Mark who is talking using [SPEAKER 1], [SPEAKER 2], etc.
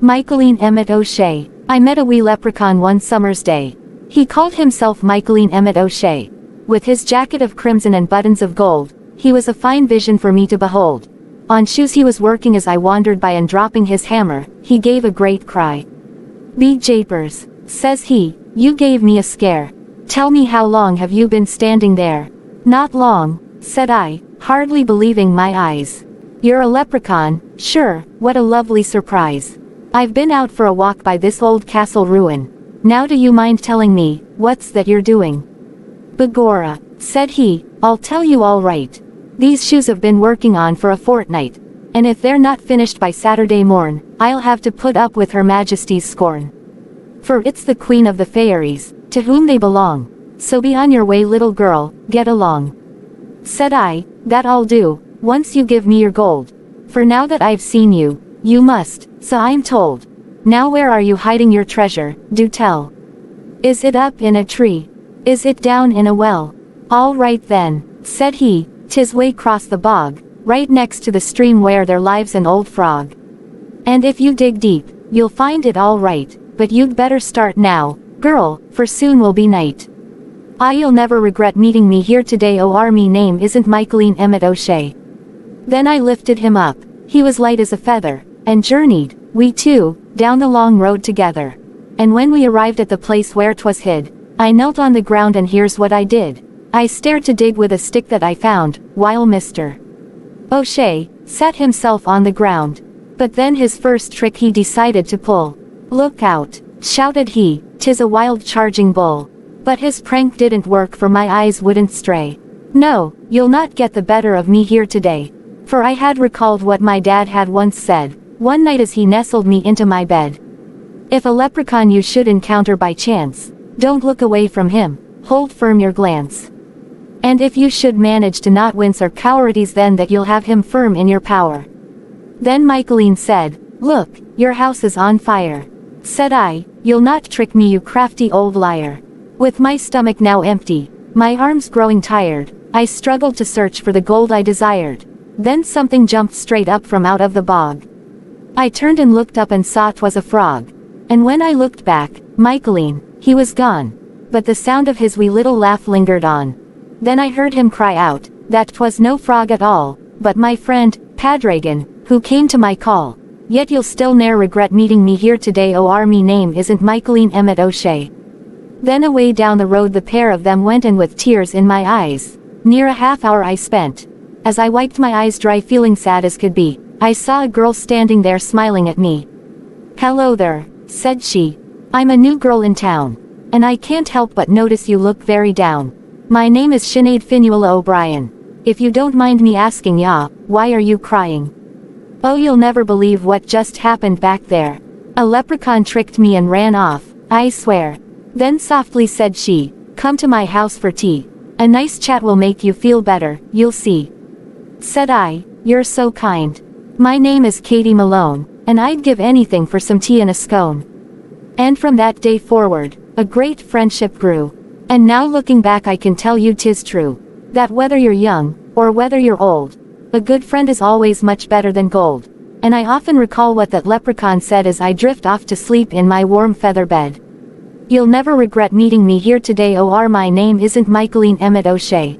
[SPEAKER 1] Micheleen Emmett O'Shea. I met a wee leprechaun one summer's day. He called himself Micheleen Emmett O'Shea. With his jacket of crimson and buttons of gold, he was a fine vision for me to behold. On shoes he was working as I wandered by, and dropping his hammer, he gave a great cry. "Be japers," says he, "you gave me a scare. Tell me, how long have you been standing there?" "Not long," said I, hardly believing my eyes. "You're a leprechaun, sure, what a lovely surprise. I've been out for a walk by this old castle ruin. Now do you mind telling me, what's that you're doing?" "Begorra," said he, "I'll tell you all right. These shoes have been working on for a fortnight, and if they're not finished by Saturday morn, I'll have to put up with Her Majesty's scorn. For it's the Queen of the Fairies, to whom they belong. So be on your way, little girl, get along." Said I, "That I'll do, once you give me your gold. For now that I've seen you, you must, so I'm told. Now where are you hiding your treasure, do tell. Is it up in a tree? Is it down in a well? All right then," said he, "'tis way across the bog, right next to the stream where there lives an old frog. And if you dig deep, you'll find it all right, but you'd better start now, girl, for soon will be night. You'll never regret meeting me here today, or me name isn't Micheleen Emmett O'Shea." Then I lifted him up, he was light as a feather, and journeyed, we two, down the long road together. And when we arrived at the place where 'twas hid, I knelt on the ground, and here's what I did. I stared to dig with a stick that I found, while Mr. O'Shea sat himself on the ground. But then his first trick he decided to pull. "Look out," shouted he, "'tis a wild charging bull." But his prank didn't work, for my eyes wouldn't stray. No, you'll not get the better of me here today. For I had recalled what my dad had once said, one night as he nestled me into my bed. "If a leprechaun you should encounter by chance, don't look away from him, hold firm your glance. And if you should manage to not wince or cowardice, then that you'll have him firm in your power." Then Micheleen said, "Look, your house is on fire." Said I, "You'll not trick me, you crafty old liar." With my stomach now empty, my arms growing tired, I struggled to search for the gold I desired. Then something jumped straight up from out of the bog. I turned and looked up, and saw 'twas a frog. And when I looked back, Micheleen, he was gone. But the sound of his wee little laugh lingered on. Then I heard him cry out, that 'twas no frog at all, but my friend, Padragon, who came to my call. "Yet you'll still ne'er regret meeting me here today, or me name isn't Micheleen Emmett O'Shea." Then away down the road the pair of them went, and with tears in my eyes, near a half hour I spent. As I wiped my eyes dry, feeling sad as could be, I saw a girl standing there smiling at me. "Hello there," said she. "I'm a new girl in town, and I can't help but notice you look very down. My name is Sinead Finuala O'Brien. If you don't mind me asking ya, why are you crying?" "Oh, you'll never believe what just happened back there. A leprechaun tricked me and ran off, I swear." Then softly said she, "Come to my house for tea. A nice chat will make you feel better, you'll see." Said I, "You're so kind. My name is Katie Malone, and I'd give anything for some tea and a scone." And from that day forward, a great friendship grew. And now looking back I can tell you 'tis true, that whether you're young, or whether you're old, a good friend is always much better than gold. And I often recall what that leprechaun said as I drift off to sleep in my warm feather bed. You'll never regret meeting me here today, or my name isn't Micheleen Emmett O'Shea.